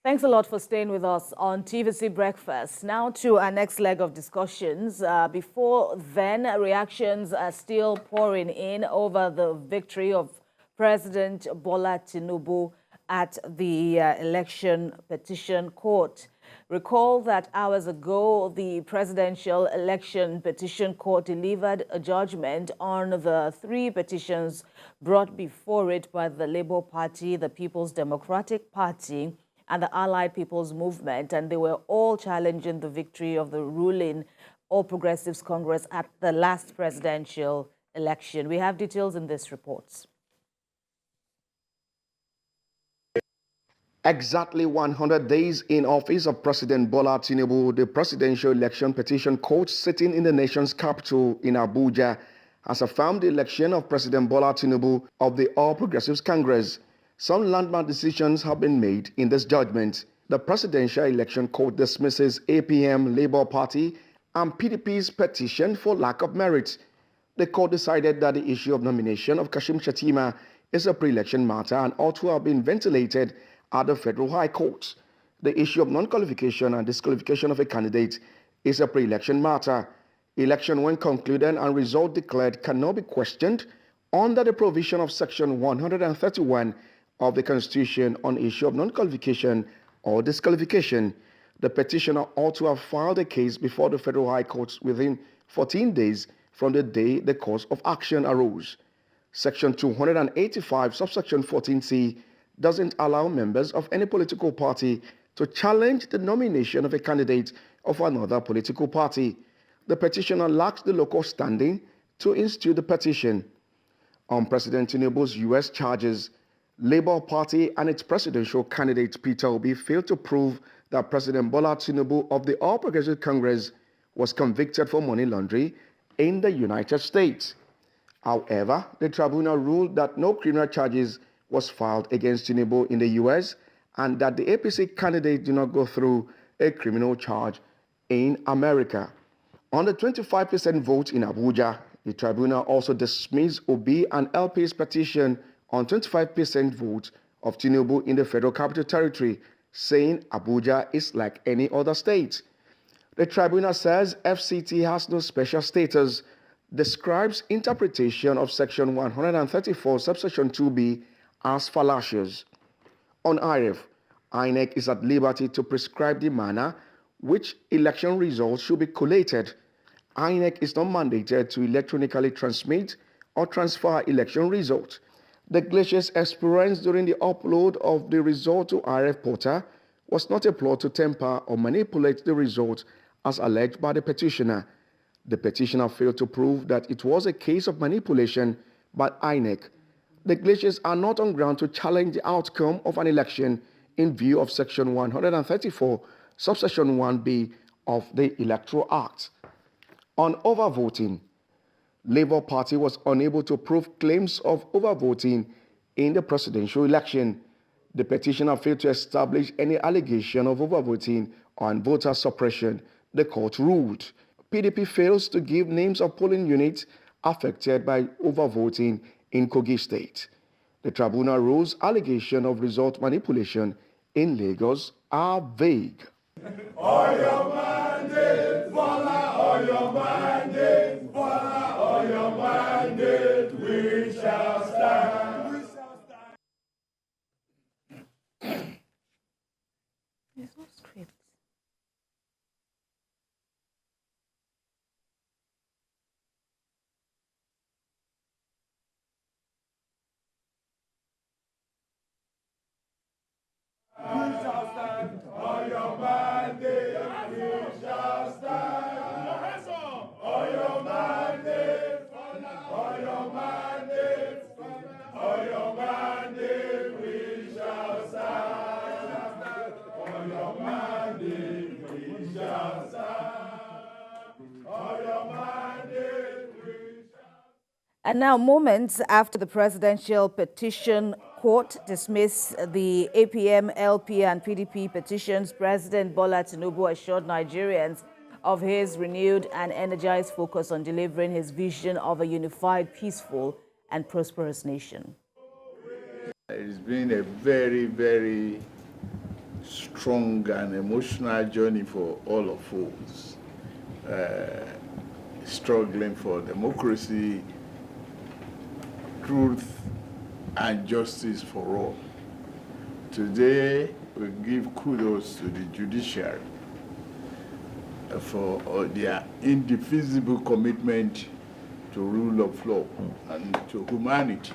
Thanks a lot for staying with us on TVC Breakfast. Now to our next leg of discussions. Before then, reactions are still pouring in over the victory of President Bola Tinubu at the election petition court. Recall that hours ago, the Presidential Election Petition Court delivered a judgment on the 3 petitions brought before it by the Labour Party, the People's Democratic Party, and the Allied People's Movement, and they were all challenging the victory of the ruling All Progressives Congress at the last presidential election. We have details in this report. Exactly 100 days in office of President Bola Tinubu, the Presidential Election Petition Court sitting in the nation's capital in Abuja has affirmed the election of President Bola Tinubu of the All Progressives Congress. Some landmark decisions have been made in this judgment. The Presidential Election Court dismisses APM, Labour Party, and PDP's petition for lack of merit. The court decided that the issue of nomination of Kashim Shettima is a pre-election matter and ought to have been ventilated at the Federal High Court. The issue of non-qualification and disqualification of a candidate is a pre-election matter. Election, when concluded and result declared, cannot be questioned under the provision of Section 131 of the Constitution on issue of non-qualification or disqualification. The petitioner ought to have filed a case before the Federal High Court within 14 days from the day the cause of action arose. Section 285, subsection 14c, doesn't allow members of any political party to challenge the nomination of a candidate of another political party. The petitioner lacks the local standing to institute the petition. On President Tinubu's U.S. charges, Labour Party and its presidential candidate Peter Obi failed to prove that President Bola Tinubu of the All Progressives Congress was convicted for money laundering in the United States. However, the tribunal ruled that no criminal charges was filed against Tinubu in the U.S. and that the APC candidate did not go through a criminal charge in America. On the 25% vote in Abuja, the tribunal also dismissed Obi and LP's petition on 25% vote of Tinubu in the Federal Capital Territory, saying Abuja is like any other state. The tribunal says FCT has no special status, describes interpretation of Section 134, subsection 2b as fallacious. On IRF, INEC is at liberty to prescribe the manner which election results should be collated. INEC is not mandated to electronically transmit or transfer election results. The glaciers experienced during the upload of the result to IRF portal was not a plot to temper or manipulate the result as alleged by the petitioner. The petitioner failed to prove that it was a case of manipulation by INEC. The glaciers are not on ground to challenge the outcome of an election in view of Section 134, subsection 1b of the Electoral Act. On overvoting, Labour Party was unable to prove claims of overvoting in the presidential election. The petitioner failed to establish any allegation of overvoting or voter suppression, the court ruled. PDP fails to give names of polling units affected by overvoting in Kogi State. The tribunal rules allegations of result manipulation in Lagos are vague. All your mandate, Bola, all your mandate, Bola, all your mandate, we shall stand. We shall stand. There's no script. We shall stand. All your mandate, we shall stand. All your mandate, all your mandate, all your mandate, we shall stand. All your mandate, we shall stand. All your mandate, we shall. And now, moments after the Presidential Petition Court dismissed the APM, LP, and PDP petitions, President Bola Tinubu assured Nigerians of his renewed and energized focus on delivering his vision of a unified, peaceful, and prosperous nation. It's been a very, very strong and emotional journey for all of us, struggling for democracy, truth, and justice for all. Today, we give kudos to the judiciary for their indefeasible commitment to rule of law and to humanity.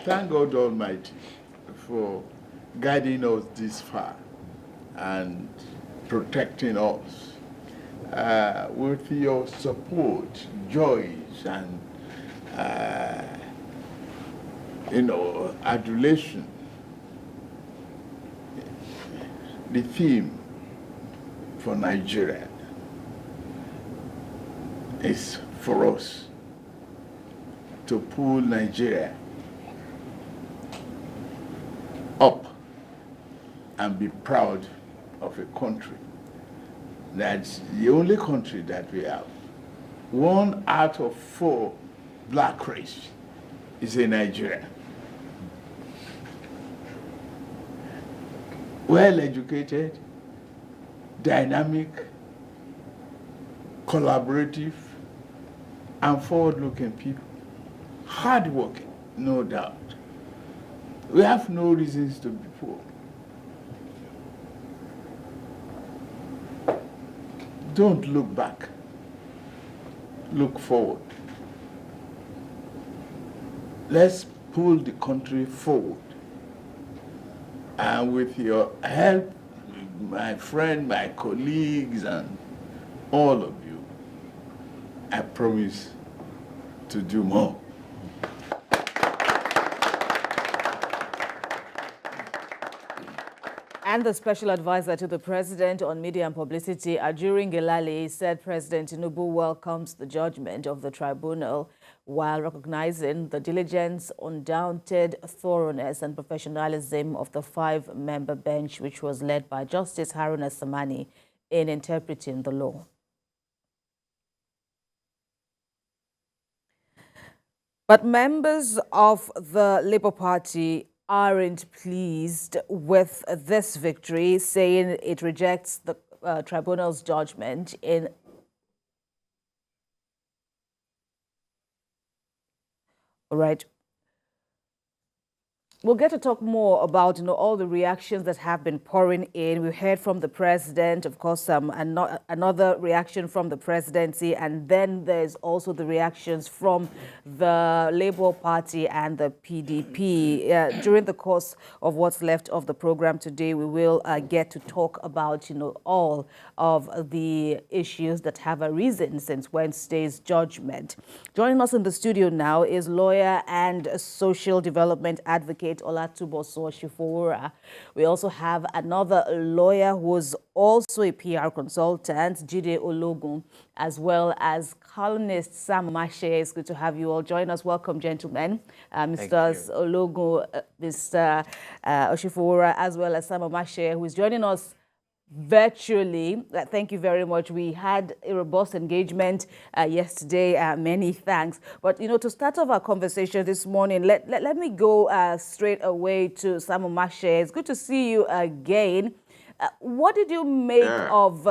Thank God Almighty for guiding us this far and protecting us. With your support, joys, and adulation, the theme for Nigeria is for us to pull Nigeria up and be proud of a country. That's the only country that we have. 1 out of 4 black race is in Nigeria. Well educated, dynamic, collaborative, and forward-looking people. Hardworking, no doubt. We have no reasons to be poor. Don't look back. Look forward. Let's pull the country forward. And with your help, my friend, my colleagues, and all of you, I promise to do more. And the special advisor to the president on media and publicity, Ajurin Gelale, said President Tinubu welcomes the judgment of the tribunal while recognizing the diligence, undaunted thoroughness and professionalism of the 5-member bench, which was led by Justice Haruna Samani in interpreting the law. But members of the Labour Party aren't pleased with this victory, saying it rejects the tribunal's judgment in right. We'll get to talk more about all the reactions that have been pouring in. We heard from the president, of course, another reaction from the presidency, and then there's also the reactions from the Labour Party and the PDP. During the course of what's left of the program today, we will get to talk about all of the issues that have arisen since Wednesday's judgment. Joining us in the studio now is lawyer and social development advocate Olatuboso Shifowora. We also have another lawyer who's also a PR consultant, Jide Ologun, as well as columnist Sam Mashe. It's good to have you all join us. Welcome, gentlemen. Mr. Ologun, Mr. Oshifowora, as well as Sam Mashe, who is joining us virtually. Thank you very much. We had a robust engagement yesterday. Many thanks. But, to start off our conversation this morning, let me go straight away to Sam Mashe. It's good to see you again. What did you make of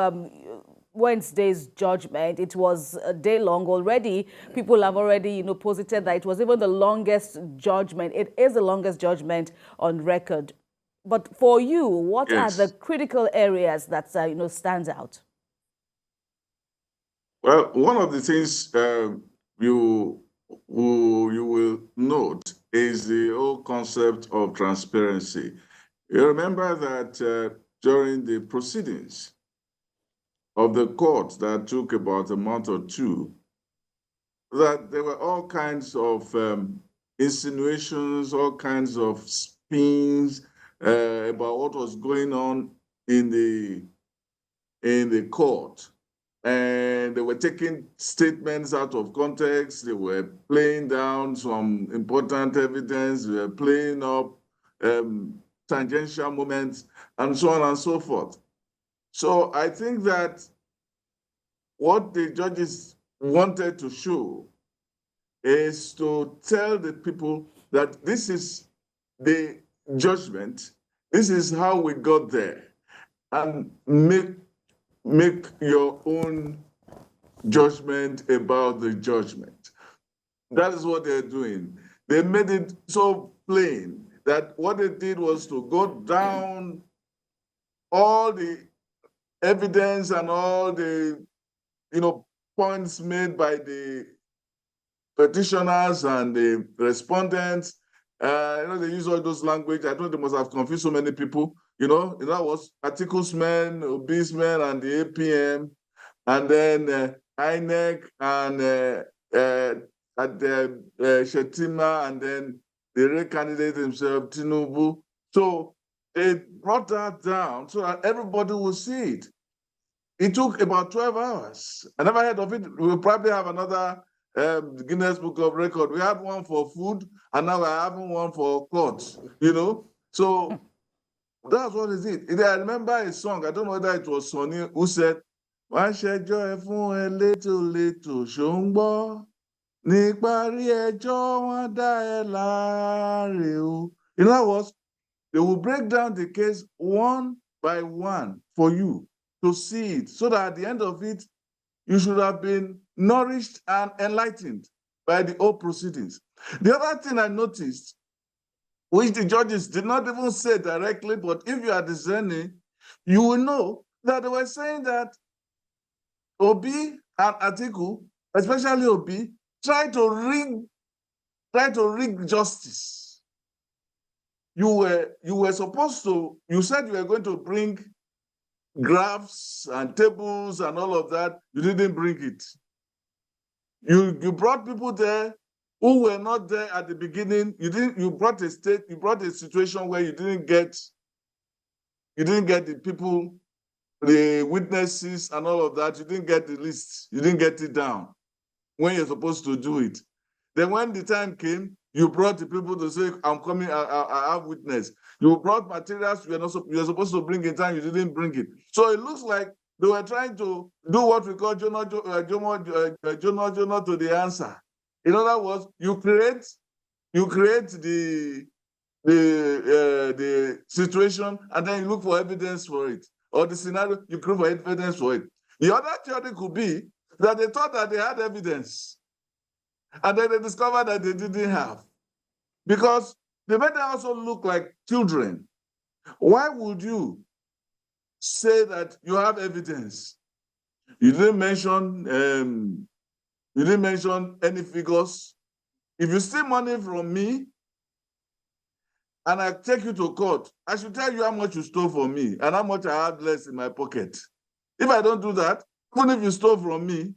Wednesday's judgment? It was a day long already. People have already, posited that it was even the longest judgment. It is the longest judgment on record. But for you, what are the critical areas that stands out? Well, one of the things you will note is the whole concept of transparency. You remember that during the proceedings of the court that took about a month or two, that there were all kinds of insinuations, all kinds of spins about what was going on in the court. And they were taking statements out of context. They were playing down some important evidence. They were playing up tangential moments, and so on and so forth. So I think that what the judges wanted to show is to tell the people that this is the judgment. This is how we got there, and make your own judgment about the judgment. That is what they're doing. They made it so plain that what they did was to go down all the evidence and all the points made by the petitioners and the respondents. They use all those language. I think they must have confused so many people. That was articles men, obese men, and the APM, and then INEC and Shetima, and then the real candidate himself, Tinubu. So they brought that down so that everybody would see it. It took about 12 hours. I never heard of it. We'll probably have another Guinness Book of Record. We had one for food, and now we're having one for clothes, So that's what is it. I remember a song, I don't know whether it was Sonny, who said, "Wá ṣẹjọ́ ẹ fún elétòlétò ṣó ń gbọ́, níparí ẹjọ́ wọ́n dá ẹ láre o." In other words, they will break down the case one by one for you to see it, so that at the end of it, you should have been nourished and enlightened by the whole proceedings. The other thing I noticed, which the judges did not even say directly, but if you are discerning, you will know that they were saying that Obi and Atiku, especially Obi, try to rig justice. You were supposed to, you said you were going to bring graphs and tables and all of that. You didn't bring it. You brought people there who were not there at the beginning. You brought a situation where you didn't get the people, the witnesses and all of that. You didn't get the list. You didn't get it down when you're supposed to do it. Then when the time came, you brought the people to say, "I'm coming, I have witness." You brought materials you're supposed to bring in time, you didn't bring it. So it looks like they were trying to do what we call Jonah to the answer. In other words, you create the situation, and then you look for evidence for it. Or the scenario, you look for evidence for it. The other theory could be that they thought that they had evidence, and then they discovered that they didn't have. Because they made them also look like children. Why would you say that you have evidence? You didn't mention any figures. If you steal money from me and I take you to court, I should tell you how much you stole from me and how much I have less in my pocket. If I don't do that, even if you stole from me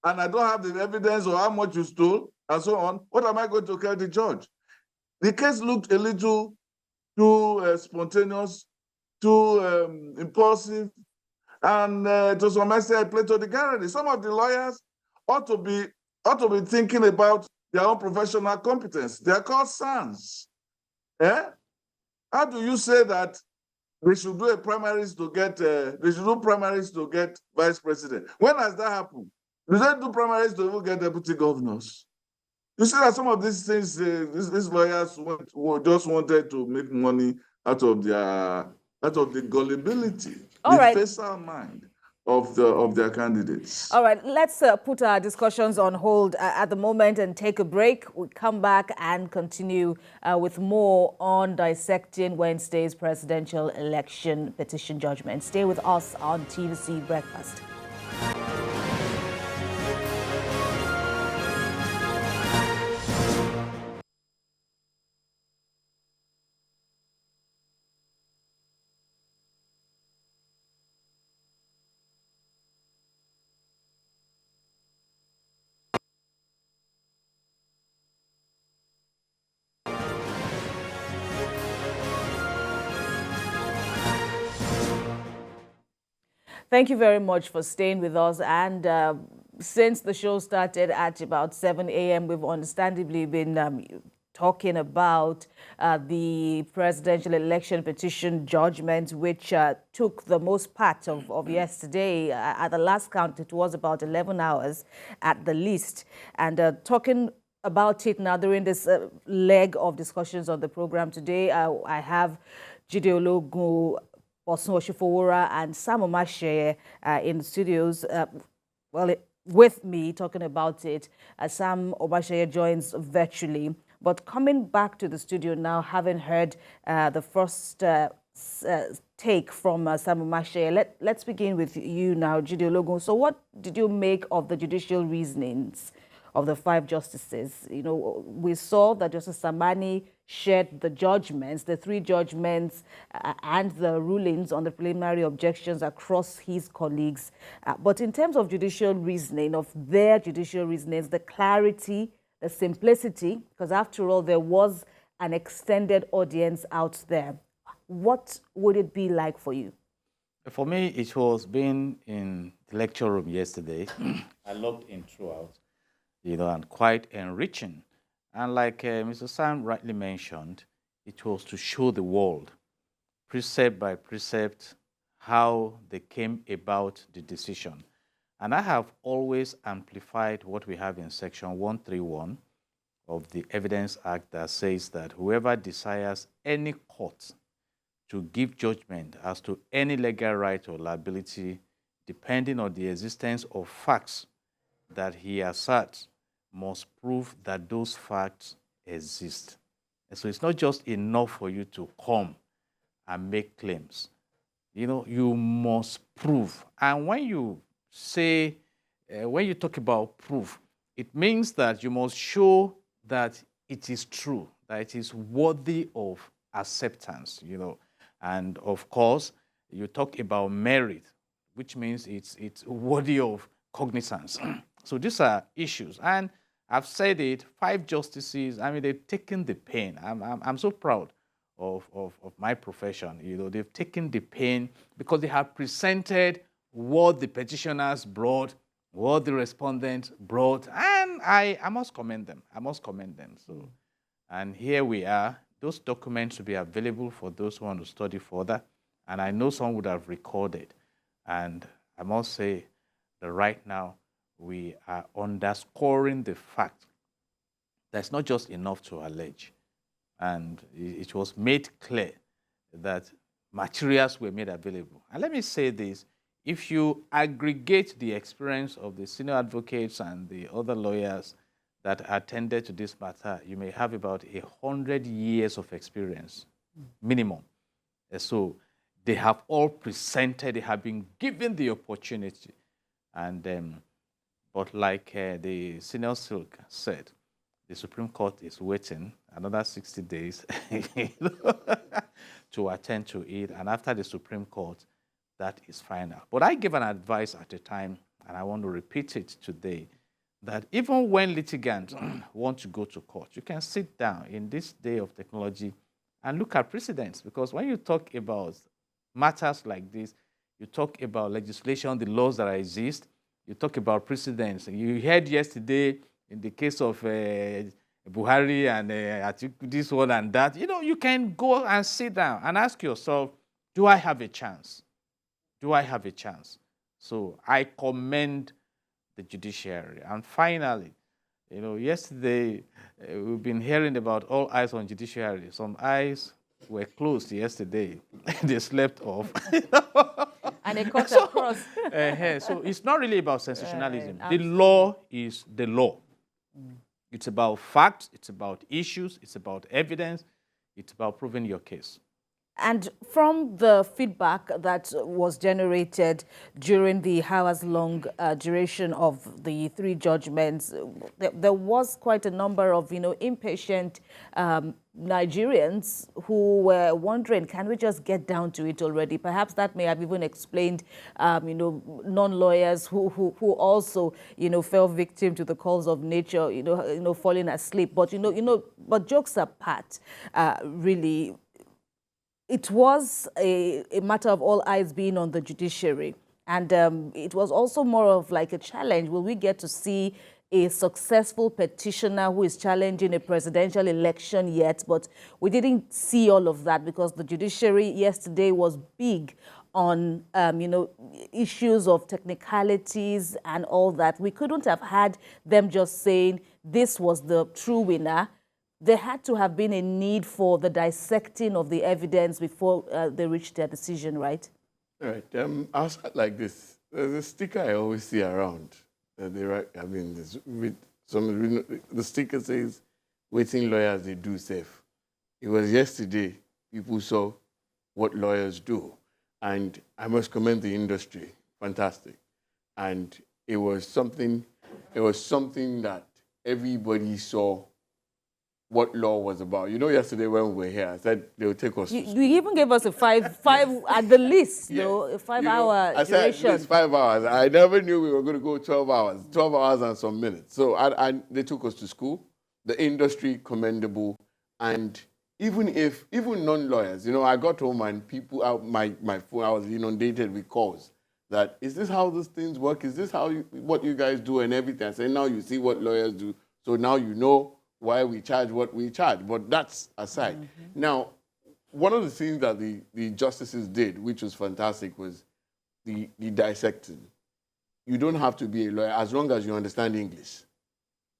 and I don't have the evidence of how much you stole and so on, what am I going to tell the judge? The case looked a little too spontaneous, too impulsive, and to some extent, I played to the gallery. Some of the lawyers ought to be thinking about their own professional competence. They are called sons. How do you say that they should do primaries to get vice president? When has that happened? Do they do primaries to even get deputy governors? You see that some of these things, these lawyers just wanted to make money out of the gullibility, facile mind of their candidates. All right, let's put our discussions on hold at the moment and take a break. We'll come back and continue with more on dissecting Wednesday's presidential election petition judgment. Stay with us on TVC Breakfast. Thank you very much for staying with us. And since the show started at about 7 a.m., we've understandably been talking about the presidential election petition judgment, which took the most part of yesterday. At the last count, it was about 11 hours at the least. And talking about it now during this leg of discussions on the program today. I have Jide Ologun, Bosun Oshifowora, and Sam Omasheye in the studios. With me talking about it. Sam Omasheye joins virtually. But coming back to the studio now, having heard the first take from Sam Omasheye, let's begin with you now, Jide Ologun. So what did you make of the judicial reasonings of the 5 justices? You know, we saw that Justice Samani shared the judgments, the 3 judgments and the rulings on the preliminary objections across his colleagues. But in terms of judicial reasoning, of their judicial reasonings, the clarity, the simplicity, because after all, there was an extended audience out there. What would it be like for you? For me, it was being in the lecture room yesterday. I logged in throughout, and quite enriching. And like Mr. Sam rightly mentioned, it was to show the world, precept by precept, how they came about the decision. And I have always amplified what we have in Section 131 of the Evidence Act that says that whoever desires any court to give judgment as to any legal right or liability, depending on the existence of facts that he asserts, must prove that those facts exist. And so it's not just enough for you to come and make claims. You must prove. And when you say, when you talk about proof, it means that you must show that it is true, that it is worthy of acceptance, And of course, you talk about merit, which means it's worthy of cognizance. So these are issues. And I've said it, 5 justices, they've taken the pain. I'm so proud of my profession. They've taken the pain because they have presented what the petitioners brought, what the respondents brought, and I must commend them. So, and here we are. Those documents will be available for those who want to study further, and I know some would have recorded. And I must say that right now we are underscoring the fact that it's not just enough to allege. And it was made clear that materials were made available. And let me say this, if you aggregate the experience of the senior advocates and the other lawyers that attended to this matter, you may have about 100 years of experience, minimum. And so they have all presented, they have been given the opportunity. And but like the senior silk said, the Supreme Court is waiting another 60 days to attend to it. And after the Supreme Court, that is final. But I gave an advice at the time, and I want to repeat it today, that even when litigants want to go to court, you can sit down in this day of technology and look at precedents. Because when you talk about matters like this, you talk about legislation, the laws that exist, you talk about precedents. You heard yesterday in the case of Buhari and this one and that, you can go and sit down and ask yourself, do I have a chance? Do I have a chance? So I commend the judiciary. And finally, yesterday we've been hearing about all eyes on judiciary. Some eyes were closed yesterday. They slept off. And they cut across. So it's not really about sensationalism. The law is the law. It's about facts, it's about issues, it's about evidence, it's about proving your case. And from the feedback that was generated during the hours-long duration of the 3 judgments, there was quite a number of, impatient Nigerians who were wondering, can we just get down to it already? Perhaps that may have even explained, non-lawyers who also, fell victim to the calls of nature, falling asleep. But, but jokes apart, really, it was a matter of all eyes being on the judiciary. And it was also more of like a challenge. Will we get to see a successful petitioner who is challenging a presidential election yet? But we didn't see all of that because the judiciary yesterday was big on, issues of technicalities and all that. We couldn't have had them just saying this was the true winner. There had to have been a need for the dissecting of the evidence before they reached their decision, right? All right. I'll start like this. There's a sticker I always see around. They write, the sticker says, "Waiting lawyers, they do safe." It was yesterday people saw what lawyers do. And I must commend the industry. Fantastic. And it was something that everybody saw what law was about. Yesterday when we were here, I said they would take us. You even gave us a five at the least, yes. A 5-hour I said duration. it's 5 hours. I never knew we were going to go 12 hours. 12 hours and some minutes. So they took us to school. The industry, commendable. And even non-lawyers, I got home and people out my phone, I was inundated with calls. That, is this how these things work? Is this what you guys do and everything? I said, now you see what lawyers do. So now you know why we charge what we charge. But that's aside. Mm-hmm. Now, one of the things that the justices did, which was fantastic, was the dissecting. You don't have to be a lawyer as long as you understand English.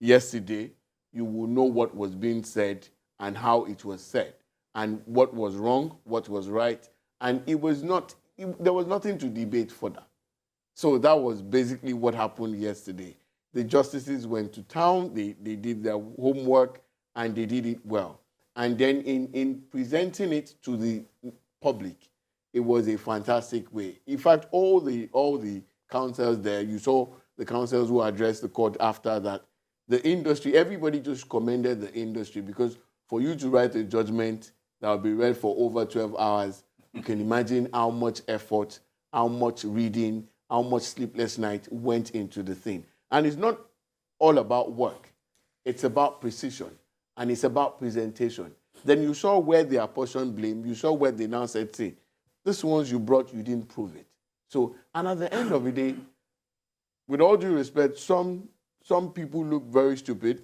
Yesterday, you will know what was being said and how it was said, and what was wrong, what was right. And there was nothing to debate further. So that was basically what happened yesterday. The justices went to town, they did their homework, and they did it well. And then in presenting it to the public, it was a fantastic way. In fact, all the counsels there, you saw the counsels who addressed the court after that. The industry, everybody just commended the industry, because for you to write a judgment that will be read for over 12 hours, you can imagine how much effort, how much reading, how much sleepless night went into the thing. And it's not all about work. It's about precision, and it's about presentation. Then you saw where they apportioned blame. You saw where they now said, see, this ones you brought, you didn't prove it. So, and at the end of the day, with all due respect, some people look very stupid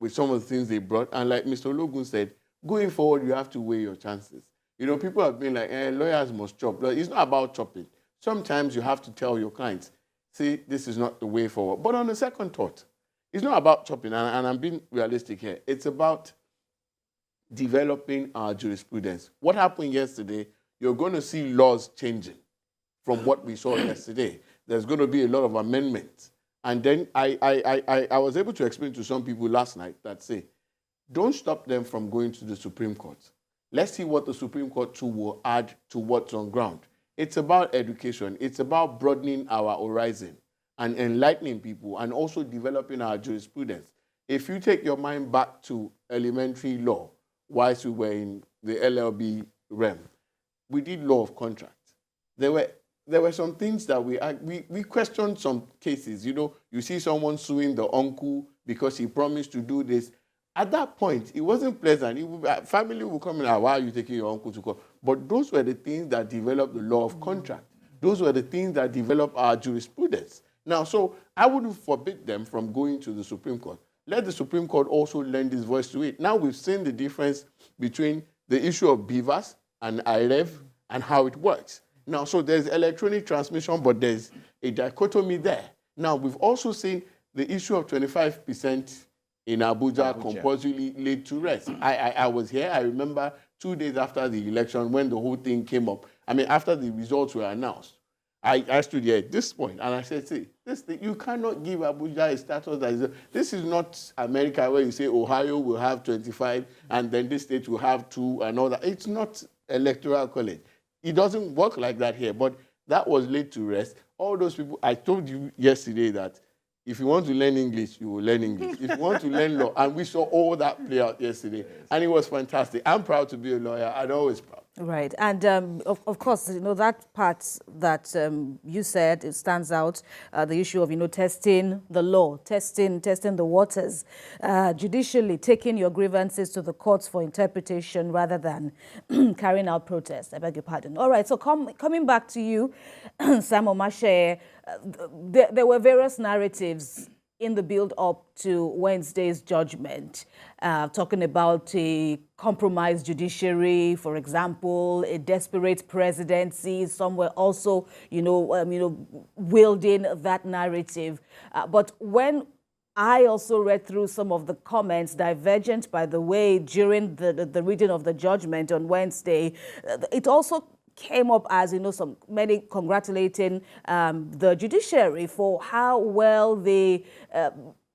with some of the things they brought. And like Mr. Logan said, going forward, you have to weigh your chances. People have been like, lawyers must chop. It's not about chopping. Sometimes you have to tell your clients, see, this is not the way forward. But on a second thought, it's not about chopping, and I'm being realistic here. It's about developing our jurisprudence. What happened yesterday, you're going to see laws changing from what we saw yesterday. There's going to be a lot of amendments. And then I was able to explain to some people last night that say, don't stop them from going to the Supreme Court. Let's see what the Supreme Court too will add to what's on ground. It's about education. It's about broadening our horizon and enlightening people, and also developing our jurisprudence. If you take your mind back to elementary law, whilst we were in the LLB realm, we did law of contract. There were some things that we questioned some cases. You see someone suing the uncle because he promised to do this. At that point, it wasn't pleasant. Family will come in, why are you taking your uncle to court? But those were the things that developed the law of contract. Those were the things that developed our jurisprudence. Now, so I wouldn't forbid them from going to the Supreme Court. Let the Supreme Court also lend its voice to it. Now we've seen the difference between the issue of BVAS and IREV and how it works. Now, so there's electronic transmission, but there's a dichotomy there. Now, we've also seen the issue of 25% in Abuja compulsorily laid to rest. I was here. I remember 2 days after the election when the whole thing came up. After the results were announced, I stood here at this point and I said, see, you cannot give Abuja a status that is, this is not America where you say Ohio will have 25 and then this state will have 2 and all that. It's not electoral college. It doesn't work like that here, but that was laid to rest. All those people, I told you yesterday that if you want to learn English, you will learn English. If you want to learn law, and we saw all that play out yesterday, and it was fantastic. I'm proud to be a lawyer. I'm always proud. Right, and of course, that part that you said, it stands out, the issue of, testing the law, testing the waters, judicially taking your grievances to the courts for interpretation rather than carrying out protests. I beg your pardon. All right, so coming back to you, Sam Omashe, there were various narratives in the build-up to Wednesday's judgment, talking about a compromised judiciary, for example, a desperate presidency. Some were also, wielding that narrative. But when I also read through some of the comments, divergent, by the way, during the reading of the judgment on Wednesday, it also came up as, many congratulating the judiciary for how well they,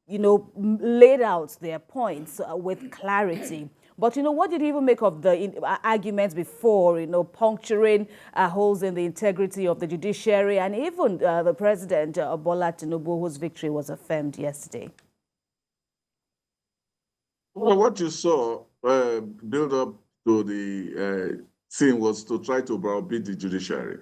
laid out their points with clarity. But, what did you even make of the arguments before, puncturing holes in the integrity of the judiciary, and even the president, Bola Tinubu, whose victory was affirmed yesterday? Well, what you saw build up to the scene was to try to browbeat the judiciary.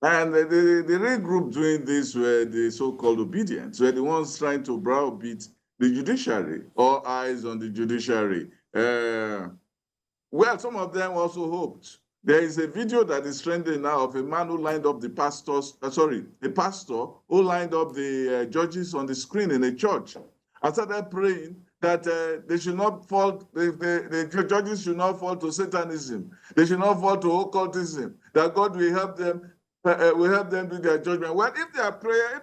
And the real group doing this were the so-called obedience, were the ones trying to browbeat the judiciary, all eyes on the judiciary. Well, some of them also hoped. There is a video that is trending now of a man who lined up the pastors, a pastor who lined up the judges on the screen in a church and started praying that they should not fall, the judges should not fall to Satanism. They should not fall to occultism. That God will help them do their judgment. Well, if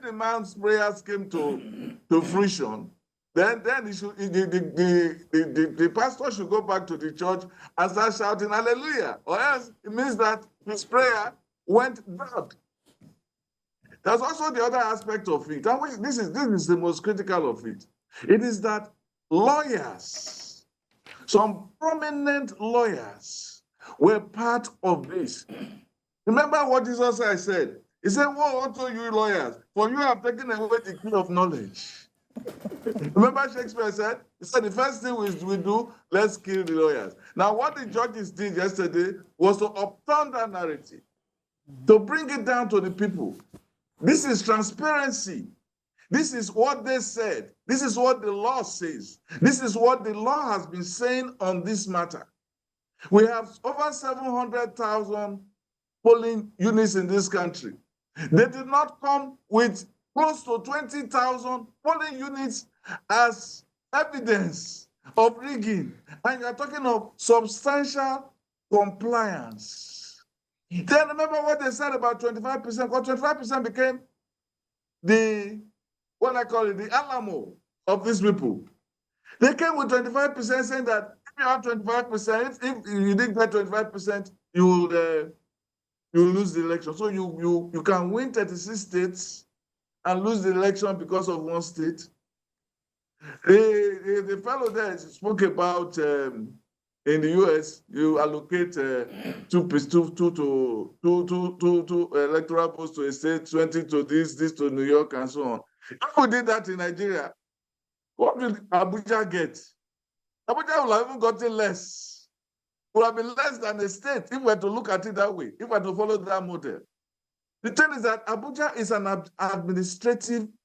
the man's prayers came to fruition, then the pastor should go back to the church and start shouting hallelujah. Or else it means that his prayer went bad. There's also the other aspect of it, and this is the most critical of it. It is that lawyers, some prominent lawyers, were part of this. Remember what Jesus said? He said, woe unto you lawyers, for you have taken away the key of knowledge. Remember Shakespeare said? He said, the first thing we do, let's kill the lawyers. Now, what the judges did yesterday was to upturn that narrative, to bring it down to the people. This is transparency. This is what they said. This is what the law says. This is what the law has been saying on this matter. We have over 700,000 polling units in this country. They did not come with close to 20,000 polling units as evidence of rigging. And you're talking of substantial compliance. Then remember what they said about 25%, because 25% became the Alamo of these people. They came with 25% saying that if you have 25%, if you didn't get 25%, you will lose the election. So you can win 36 states and lose the election because of one state. The fellow there spoke about in the US, you allocate two electoral votes to a state, 20 to this to New York, and so on. If we did that in Nigeria, what will Abuja get? Abuja will have even gotten less. Will have been less than a state if we were to look at it that way, if we were to follow that model. The thing is that Abuja is an administrative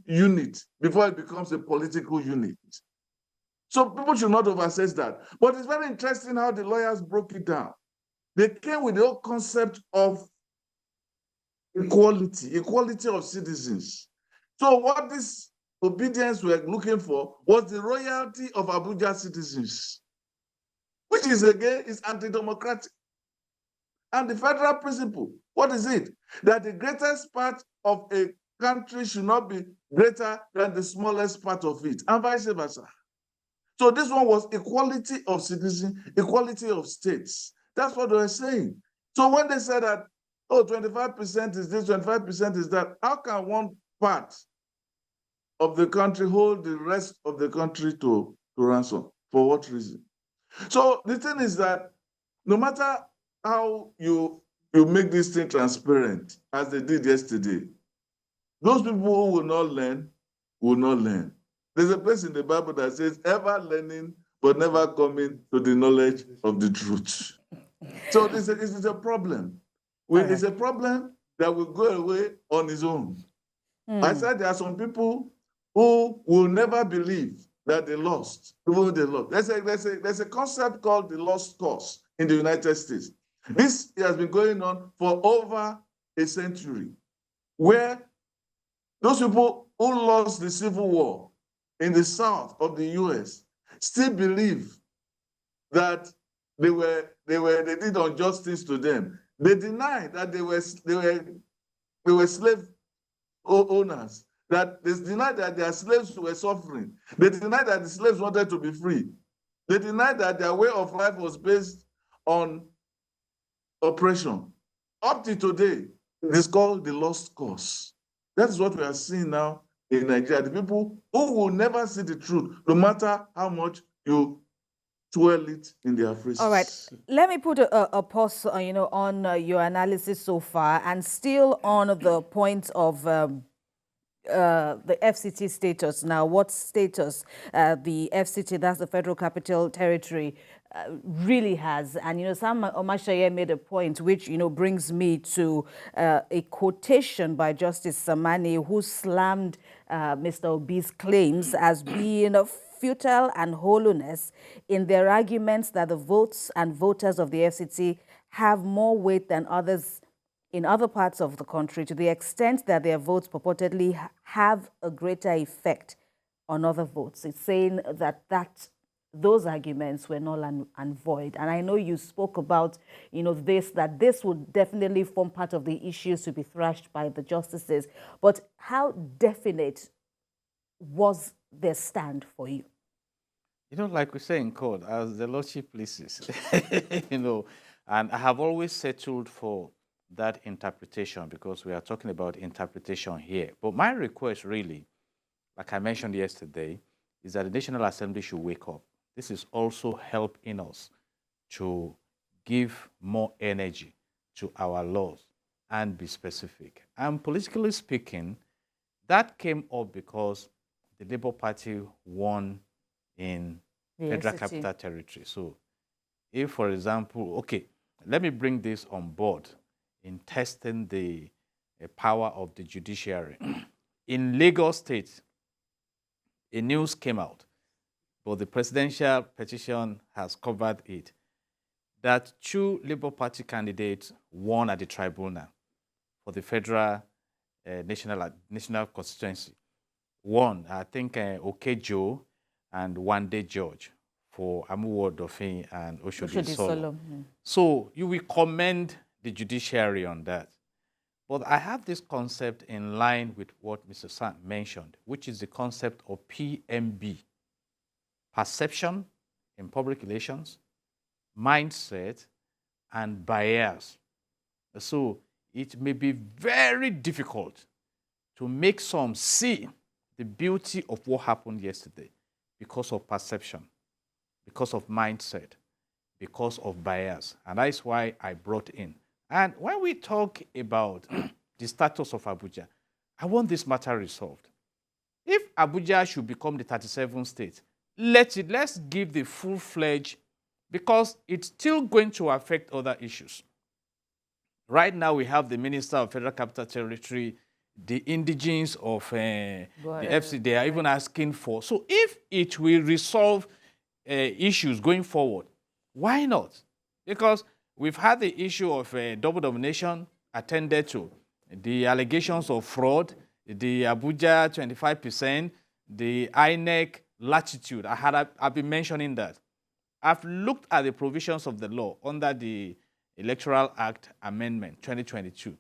unit before it becomes a political unit. So people should not overstate that. But it's very interesting how the lawyers broke it down. They came with the whole concept of equality of citizens. So what this obedience were looking for was the royalty of Abuja citizens, which is again is anti-democratic. And the federal principle, what is it? That the greatest part of a country should not be greater than the smallest part of it, and vice versa. So this one was equality of citizens, equality of states. That's what they were saying. So when they said that, oh, 25% is this, 25% is that, how can one part of the country hold the rest of the country to ransom? For what reason? So the thing is that no matter how you make this thing transparent, as they did yesterday, those people who will not learn will not learn. There's a place in the Bible that says, ever learning, but never coming to the knowledge of the truth. So this is a problem. It's a problem that will go away on its own. I said there are some people who will never believe that they lost, even they lost. There's a concept called the lost cause in the United States. This has been going on for over a century, where Those people who lost the Civil War in the south of the US still believe that they did injustice to them. They deny that they were slave owners, that they deny that their slaves were suffering. They deny that the slaves wanted to be free. They deny that their way of life was based on oppression. Up to today, it is called the lost cause. That is what we are seeing now in Nigeria. The people who will never see the truth, no matter how much you twirl it in their faces. All right, let me put a pause, on your analysis so far, and still on the point of the FCT status. Now, what status the FCT, that's the Federal Capital Territory, really has. And, Sam Omashaye made a point, which, brings me to a quotation by Justice Samani, who slammed Mr. Obi's claims as being futile and hollowness in their arguments that the votes and voters of the FCT have more weight than others in other parts of the country, to the extent that their votes purportedly have a greater effect on other votes. It's saying that those arguments were null and void. And I know you spoke about, that this would definitely form part of the issues to be thrashed by the justices. But how definite was their stand for you? Like we say in court, as the Lordship pleases, and I have always settled for that interpretation, because we are talking about interpretation here. But my request really, like I mentioned yesterday, is that the National Assembly should wake up. This is also helping us to give more energy to our laws and be specific. And politically speaking, that came up because the Labour Party won in Federal Capital Territory. So if, for example, okay, let me bring this on board in testing the power of the judiciary. In Lagos State, a news came out, but the presidential petition has covered it, that 2 Labour Party candidates won at the Tribunal for the Federal National Constituency. One, I think, Okejo and Wande George for Amuwo Dofin and Oshodi Solo. So you will commend the judiciary on that. But I have this concept in line with what Mr. Sam mentioned, which is the concept of PMB, perception in public relations, mindset, and bias. So it may be very difficult to make some see the beauty of what happened yesterday because of perception, because of mindset, because of bias. And that's why I brought in. And when we talk about the status of Abuja, I want this matter resolved. If Abuja should become the 37th state, let's give the full-fledged, because it's still going to affect other issues. Right now, we have the Minister of Federal Capital Territory, the indigenes of the FC, they are even asking for. So if it will resolve issues going forward, why not? Because we've had the issue of double domination attended to, the allegations of fraud, the Abuja 25%, the INEC latitude. I've been mentioning that. I've looked at the provisions of the law under the Electoral Act Amendment 2022.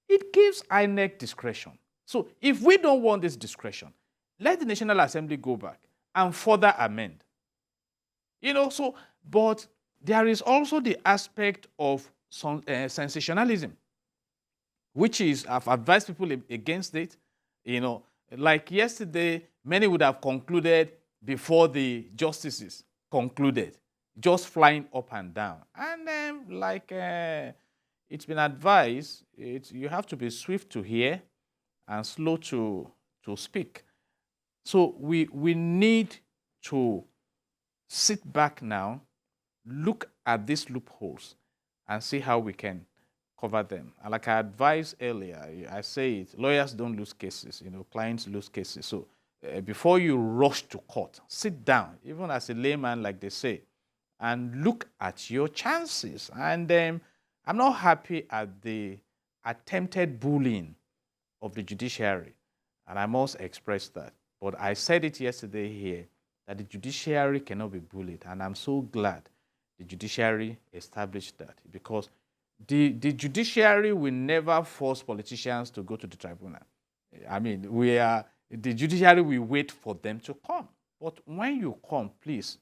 It gives INEC discretion. So if we don't want this discretion, let the National Assembly go back and further amend. But there is also the aspect of sensationalism, which is, I've advised people against it. Like yesterday, many would have concluded before the justices concluded, just flying up and down. And then, it's been advised, you have to be swift to hear and slow to speak. So we need to sit back now, look at these loopholes, and see how we can cover them. And like I advised earlier, I say it, lawyers don't lose cases, clients lose cases. So before you rush to court, sit down, even as a layman, like they say, and look at your chances. And I'm not happy at the attempted bullying of the judiciary. and I must express that. But I said it yesterday here, that the judiciary cannot be bullied, and I'm so glad the judiciary established that, because the judiciary will never force politicians to go to the tribunal. I mean, the judiciary will wait for them to come. But when you come, please,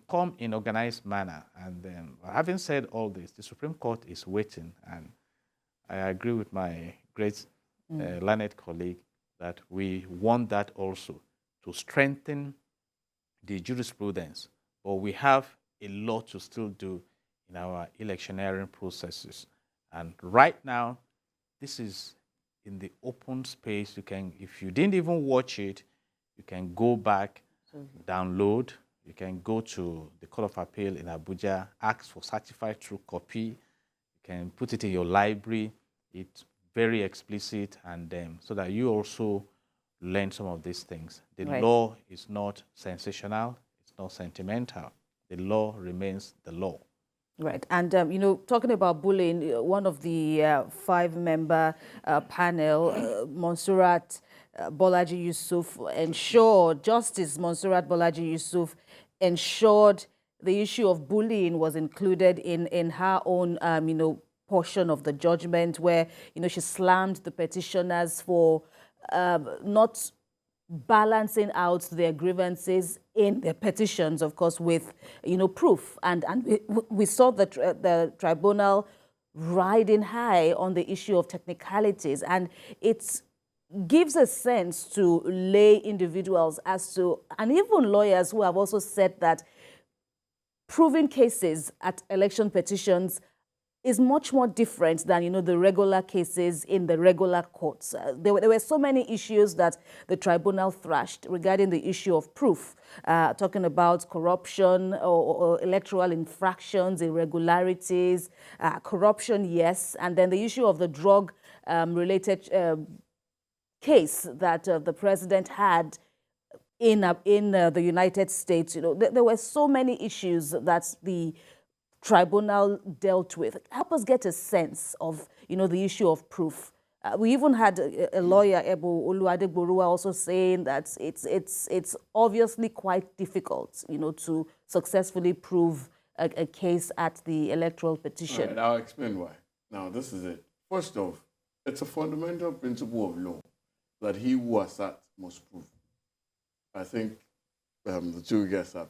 come in organized manner. And having said all this, the Supreme Court is waiting, and I agree with my great learned colleague that we want that also to strengthen the jurisprudence. But we have a lot to still do in our electioneering processes. And right now, this is in the open space. You can, if you didn't even watch it, you can go back, download. You can go to the Court of Appeal in Abuja, ask for certified true copy. You can put it in your library. It's very explicit, and so that you also learn some of these things. The law is not sensational. It's not sentimental. The law remains the law. Right. And, you know, talking about bullying, one of the 5-member panel, Monsurat Bolaji Yusuf, ensured, Justice Monsurat Bolaji Yusuf ensured the issue of bullying was included in her own, you know, portion of the judgment, where, you know, she slammed the petitioners for not balancing out their grievances in their petitions, of course, with, you know, proof. And we saw the tribunal riding high on the issue of technicalities. And it gives a sense to lay individuals as to, and even lawyers who have also said that proving cases at election petitions is much more different than, you know, the regular cases in the regular courts. There were so many issues that the tribunal thrashed regarding the issue of proof, talking about corruption or electoral infractions, irregularities, corruption, yes, and then the issue of the drug-related case that the president had in the United States. You know, there were so many issues that the tribunal dealt with. Help us get a sense of, you know, the issue of proof. We even had a lawyer, Ebu Oluwadegboruwa, also saying that it's obviously quite difficult, you know, to successfully prove a case at the electoral petition. Right, I'll explain why. Now, this is it. First off, it's a fundamental principle of law that he who asserts must prove. I think the two guests have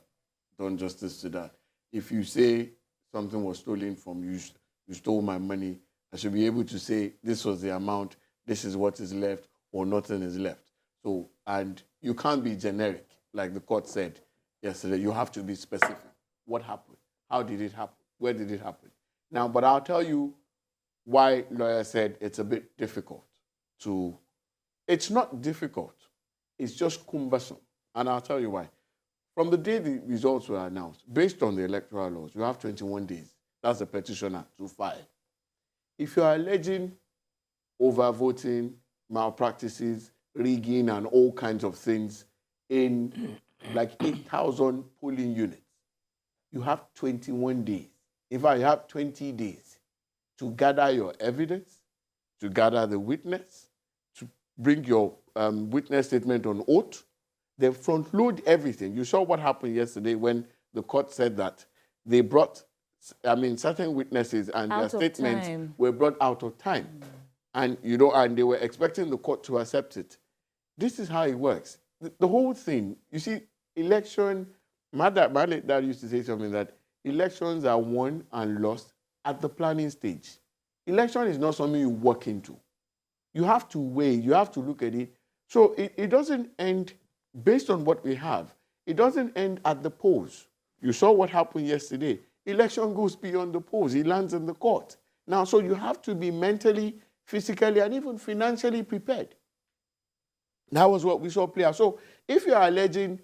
done justice to that. If you say something was stolen from you, you stole my money, I should be able to say this was the amount, this is what is left, or nothing is left. So, and you can't be generic, like the court said yesterday. You have to be specific. What happened? How did it happen? Where did it happen? Now, but I'll tell you why lawyers said it's a bit difficult to, it's not difficult, it's just cumbersome. And I'll tell you why. From the day the results were announced, based on the electoral laws, you have 21 days. That's the petitioner to file. If you are alleging overvoting, malpractices, rigging, and all kinds of things in like 8,000 polling units, you have 21 days. In fact, you have 20 days to gather your evidence, to gather the witness, to bring your witness statement on oath. They front load everything. You saw what happened yesterday when the court said that they brought, certain witnesses and their statements were brought out of time. And, you know, and they were expecting the court to accept it. This is how it works. The whole thing, you see, election, my dad used to say something that elections are won and lost at the planning stage. Election is not something you walk into. You have to weigh, you have to look at it. So it doesn't end, based on what we have, it doesn't end at the polls. You saw what happened yesterday. Election goes beyond the polls. It lands in the court. Now, so you have to be mentally, physically, and even financially prepared. That was what we saw play out. So if you are alleging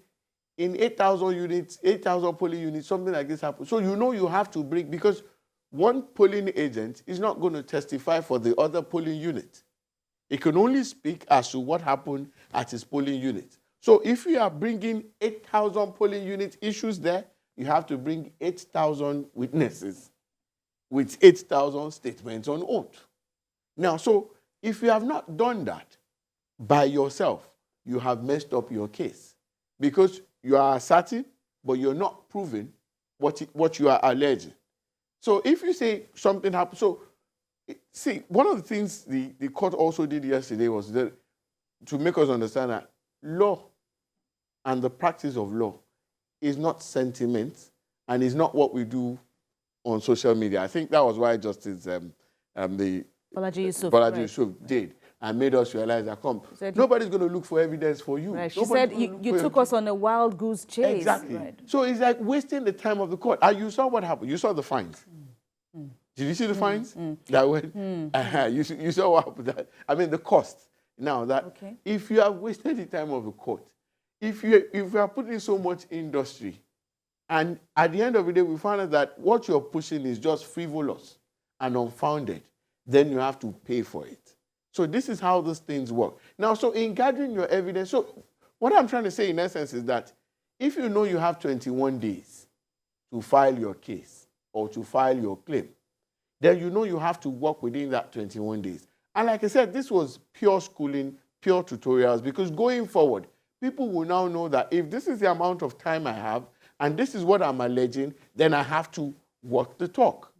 in 8,000 units, 8,000 polling units, something like this happened, so you know you have to bring, because one polling agent is not going to testify for the other polling unit. He can only speak as to what happened at his polling unit. So if you are bringing 8,000 polling unit issues there, you have to bring 8,000 witnesses with 8,000 statements on oath. Now, so if you have not done that, by yourself, you have messed up your case because you are asserting, but you're not proving what you are alleging. So if you say something happened, so see, one of the things the court also did yesterday was that to make us understand that law and the practice of law is not sentiment and is not what we do on social media. I think that was why Justice Bolaji Yusuf did and made us realize that nobody's going to look for evidence for you. Right. She said you took us on a wild goose chase. Exactly. Right. So it's like wasting the time of the court. And you saw what happened. You saw the fines. Did you see the fines? That went. You saw what happened. I mean, the cost. Now that if you have wasted the time of the court, if you are putting so much industry, and at the end of the day we find out that what you're pushing is just frivolous and unfounded, then you have to pay for it. So this is how these things work. Now, so in gathering your evidence, so what I'm trying to say in essence is that if you know you have 21 days to file your case or to file your claim, then you know you have to work within that 21 days. And like I said, this was pure schooling, pure tutorials, because going forward, people will now know that if this is the amount of time I have and this is what I'm alleging, then I have to walk the talk.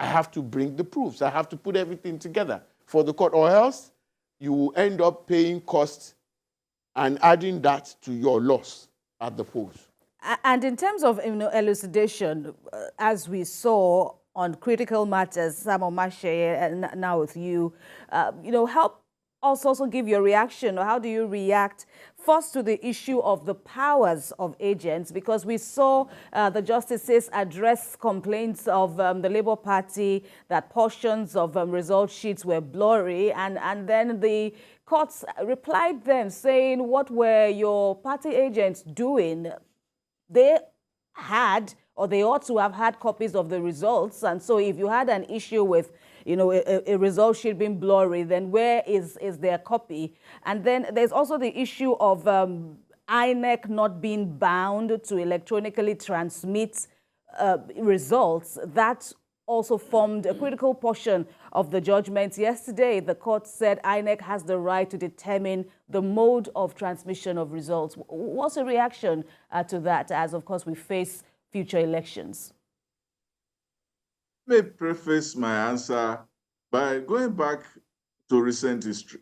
I have to bring the proofs. I have to put everything together for the court, or else you will end up paying costs and adding that to your loss at the polls. And in terms of elucidation, as we saw on critical matters, Sam Omashe, and now with you, help us also give your reaction, or how do you react first to the issue of the powers of agents, because we saw the justices address complaints of the Labour Party that portions of result sheets were blurry, and then the courts replied them saying, what were your party agents doing? They had, or they ought to have had, copies of the results. And so if you had an issue with a result sheet being blurry, then where is their copy? And then there's also the issue of INEC not being bound to electronically transmit results. That also formed a critical portion of the judgment yesterday. The court said INEC has the right to determine the mode of transmission of results. What's a reaction to that, as of course we face future elections? Let me preface my answer by going back to recent history.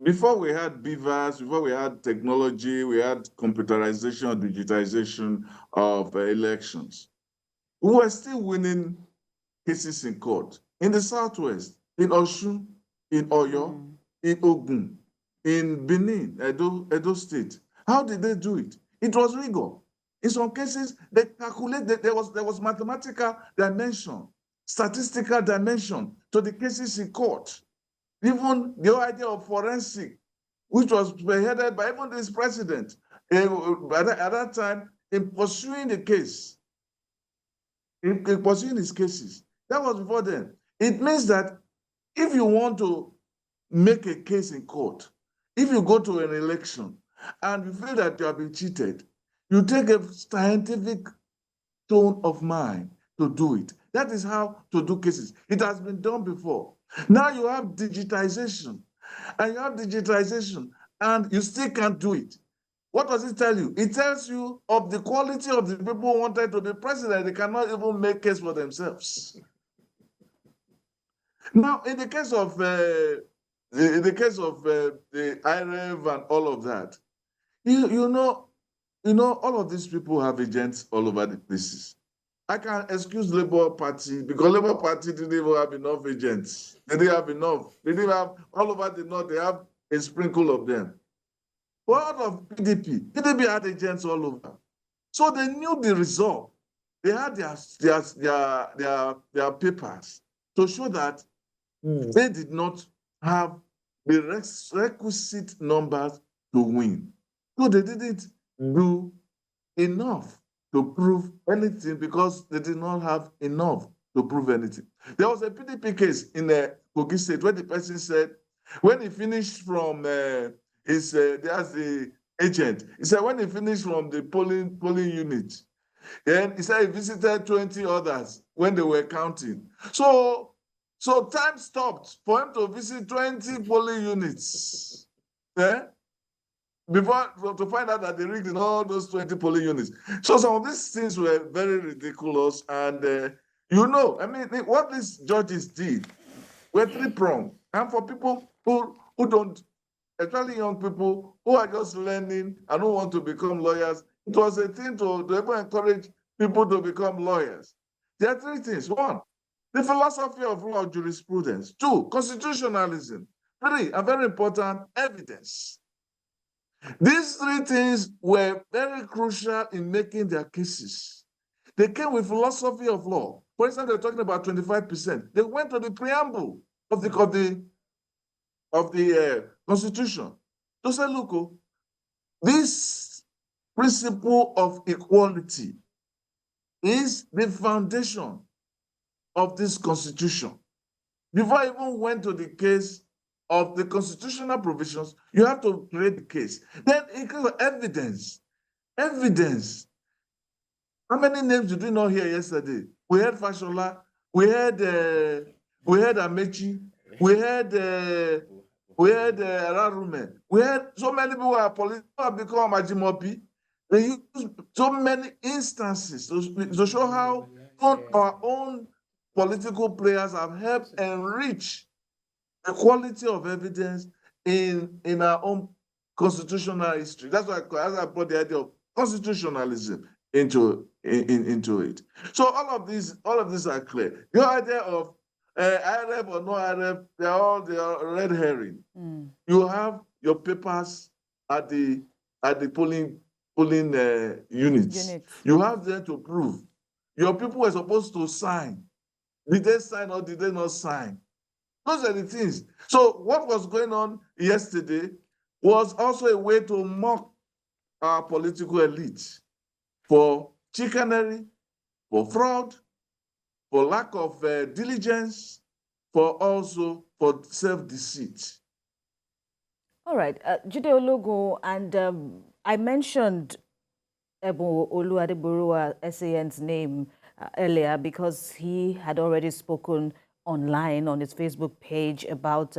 Before we had beavers, before we had technology, we had computerization, digitization of elections. We were still winning cases in court. In the Southwest, in Osun, in Oyo, in Ogun, in Benin, Edo State. How did they do it? It was rigor. In some cases, they calculated, there was mathematical dimension, statistical dimension to the cases in court. Even the whole idea of forensic, which was spearheaded by even this president at that time, in pursuing the case, in pursuing his cases. That was before then. It means that if you want to make a case in court, if you go to an election and you feel that you have been cheated, you take a scientific tone of mind to do it. That is how to do cases. It has been done before. Now you have digitization, and you still can't do it. What does it tell you? It tells you of the quality of the people who wanted to be president. They cannot even make case for themselves. Now, in the case of the IREV and all of that, you know, all of these people have agents all over the places. I can excuse Labour Party because Labour Party didn't even have enough agents. They didn't have enough. They didn't have all over the north. They have a sprinkle of them. But out of PDP had agents all over. So they knew the result. They had their papers to show that they did not have the requisite numbers to win. So they didn't do enough to prove anything because they did not have enough to prove anything. There was a PDP case in Kogi State where the person said, when he finished from there's the agent, he said when he finished from the polling unit, then he said he visited 20 others when they were counting. So So time stopped for him to visit 20 polling units. Before to find out that they rigged in all those 20 polling units. So some of these things were very ridiculous. And you know, I mean, what these judges did were three-pronged. And for people who don't, especially young people who are just learning and who want to become lawyers, it was a thing to even encourage people to become lawyers. There are three things. One, the philosophy of law jurisprudence. Two, constitutionalism. Three, and very important, evidence. These three things were very crucial in making their cases. They came with philosophy of law. For instance, they're talking about 25%. They went to the preamble of the Constitution to say, look, this principle of equality is the foundation of this Constitution. Before I even went to the case of the constitutional provisions, you have to create the case. Then it comes evidence. Evidence. How many names did we not hear yesterday? We heard Fashola, we heard Amechi, we heard Ararume, we heard so many people who are political have become Ajimobi. They use so many instances to show how our own political players have helped enrich the quality of evidence in our own constitutional history. That's why I brought the idea of constitutionalism into it. So all of these are clear. Your idea of IRF or no IRF, they are red herring. You have your papers at the polling units. You have them to prove. Your people were supposed to sign. Did they sign or did they not sign? Those are the things. So what was going on yesterday was also a way to mock our political elite for chicanery, for fraud, for lack of diligence, for self-deceit. All right, Jide Ologun, and I mentioned Ebu Oluwadeburuwa SAN's name earlier because he had already spoken online on his Facebook page about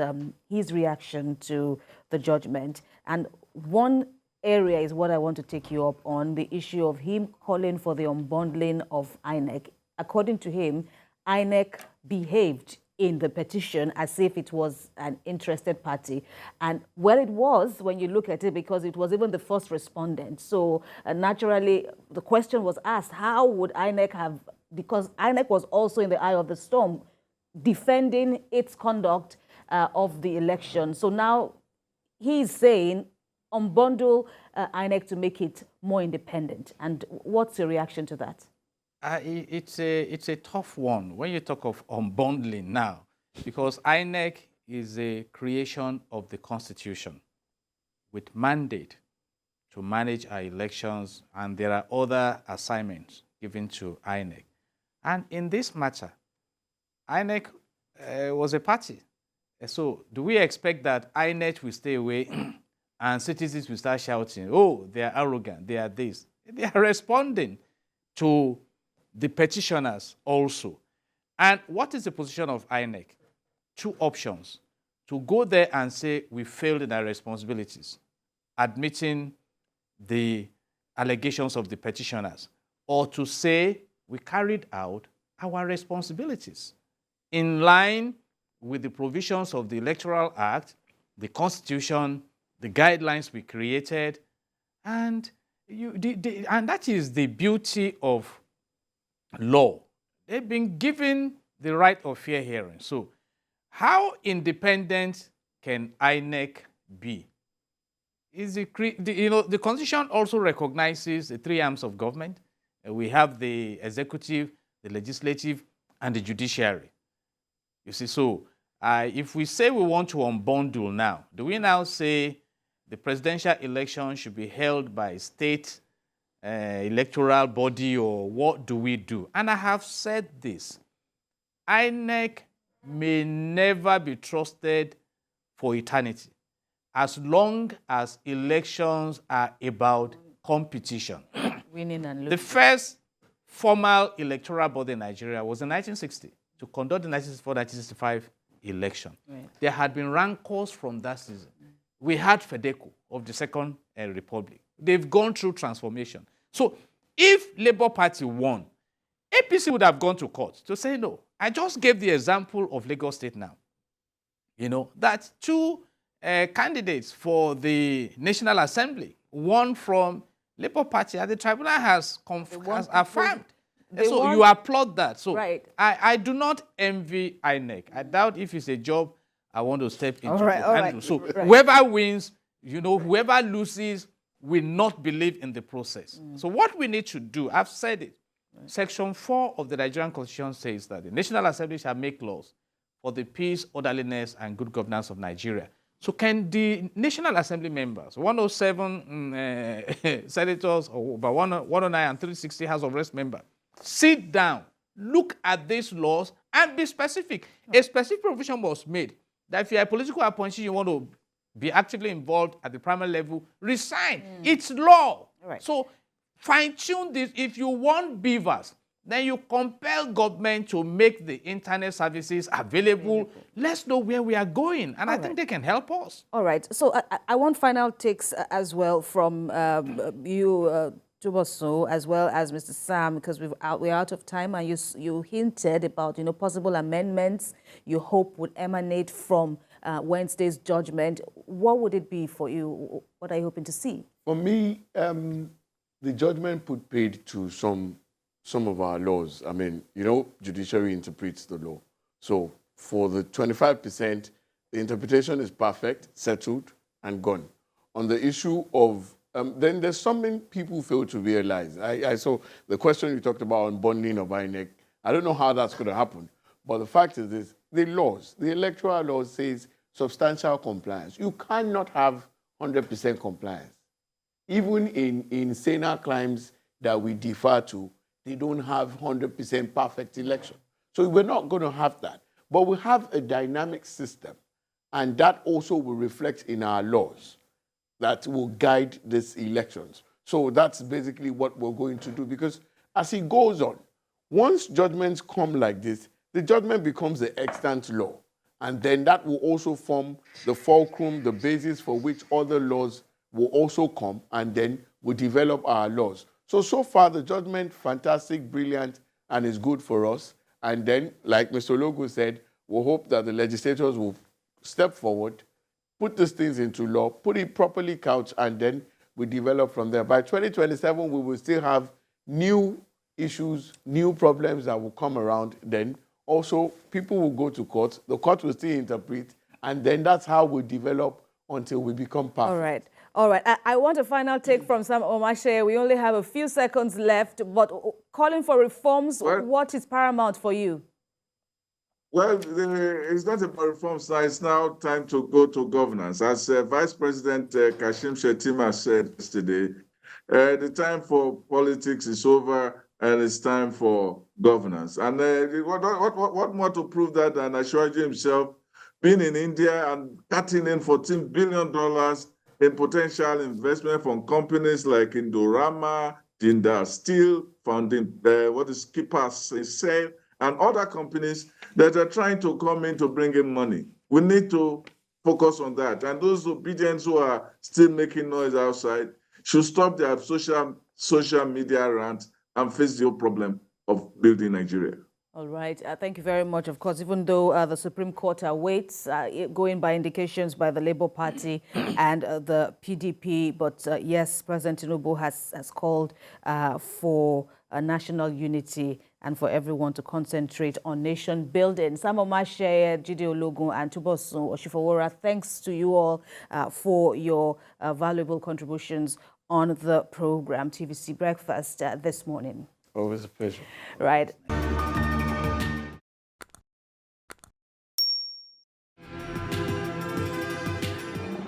his reaction to the judgment. And one area is what I want to take you up on, the issue of him calling for the unbundling of INEC. According to him, INEC behaved in the petition as if it was an interested party. And well, it was when you look at it, because it was even the first respondent. So naturally, the question was asked, how would INEC have, because INEC was also in the eye of the storm, defending its conduct of the election. So now he's saying unbundle INEC to make it more independent. And what's your reaction to that? It's a tough one when you talk of unbundling now, because INEC is a creation of the Constitution with mandate to manage our elections, and there are other assignments given to INEC. And in this matter, INEC was a party. So do we expect that INEC will stay away and citizens will start shouting, oh, they are arrogant, they are this? They are responding to the petitioners also. And what is the position of INEC? Two options: to go there and say we failed in our responsibilities, admitting the allegations of the petitioners, or to say we carried out our responsibilities in line with the provisions of the Electoral Act, the Constitution, the guidelines we created, and that is the beauty of law. They've been given the right of fair hearing. So how independent can INEC be? The Constitution also recognizes the three arms of government. We have the executive, the legislative, and the judiciary. You see, so if we say we want to unbundle now, do we now say the presidential election should be held by a state electoral body, or what do we do? And I have said this: INEC may never be trusted for eternity as long as elections are about competition. Winning and losing. The first formal electoral body in Nigeria was in 1960. to conduct the 1964-1965 election. Right. There had been rancors from that season. We had FEDECO of the Second Republic. They've gone through transformation. So if Labour Party won, APC would have gone to court to say, no, I just gave the example of Lagos State now. You know, that two candidates for the National Assembly, one from Labour Party, and the Tribunal has affirmed. So you applaud that. So right. I do not envy INEC. I doubt if it's a job I want to step into. All right. So whoever wins, you know, whoever loses will not believe in the process. So what we need to do, I've said it, Section 4 of the Nigerian Constitution says that the National Assembly shall make laws for the peace, orderliness, and good governance of Nigeria. So can the National Assembly members, 107 senators, or about 109 and 360 House of Reps members, sit down, look at these laws, and be specific? A specific provision was made that if you're a political appointee, you want to be actively involved at the primary level, resign. It's law. Right. So fine-tune this. If you want beavers, then you compel government to make the internet services available. Let's know where we are going. And I think they can help us. All right. So I want final takes as well from you, Tuboso, as well as Mr. Sam, because we're out of time, and you hinted about, you know, possible amendments you hope would emanate from Wednesday's judgment. What would it be for you? What are you hoping to see? For me, the judgment put paid to some of our laws. I mean, you know, judiciary interprets the law. So for the 25%, the interpretation is perfect, settled, and gone. On the issue of, then there's something people fail to realize. I saw the question you talked about on bonding of INEC. I don't know how that's going to happen. But the fact is this, the laws, the electoral law says substantial compliance. You cannot have 100% compliance. Even in saner crimes that we defer to, they don't have 100% perfect election. So we're not going to have that. But we have a dynamic system, and that also will reflect in our laws that will guide these elections. So that's basically what we're going to do, because as it goes on, once judgments come like this, the judgment becomes the extant law. And then that will also form the fulcrum, the basis for which other laws will also come, and then we'll develop our laws. So far, the judgment, fantastic, brilliant, and is good for us. And then, like Mr. Logo said, we'll hope that the legislators will step forward, put these things into law, put it properly couched, and then we develop from there. By 2027, we will still have new issues, new problems that will come around. Then also, people will go to court, the court will still interpret, and then that's how we develop until we become perfect. All right. All right. I want a final take from Sam Omashe. We only have a few seconds left, but calling for reforms, what is paramount for you? Well, it's not about reforms now. It's now time to go to governance. As Vice President Kashim Shettima said yesterday, the time for politics is over, and it's time for governance. And what more to prove that than Ashwaji himself being in India and cutting in $14 billion in potential investment from companies like Indorama, Jindal Steel, founding Skippers Sale, and other companies that are trying to come in to bring in money. We need to focus on that. And those obedience who are still making noise outside should stop their social media rant and face the whole problem of building Nigeria. All right. Thank you very much. Of course, even though the Supreme Court awaits, going by indications by the Labour Party and the PDP, but yes, President Tinubu has called for national unity and for everyone to concentrate on nation building. Sam Omashe, Jide Ologun, and Tubosun Oshifowora, thanks to you all for your valuable contributions on the program TVC Breakfast this morning. Always a pleasure. Right.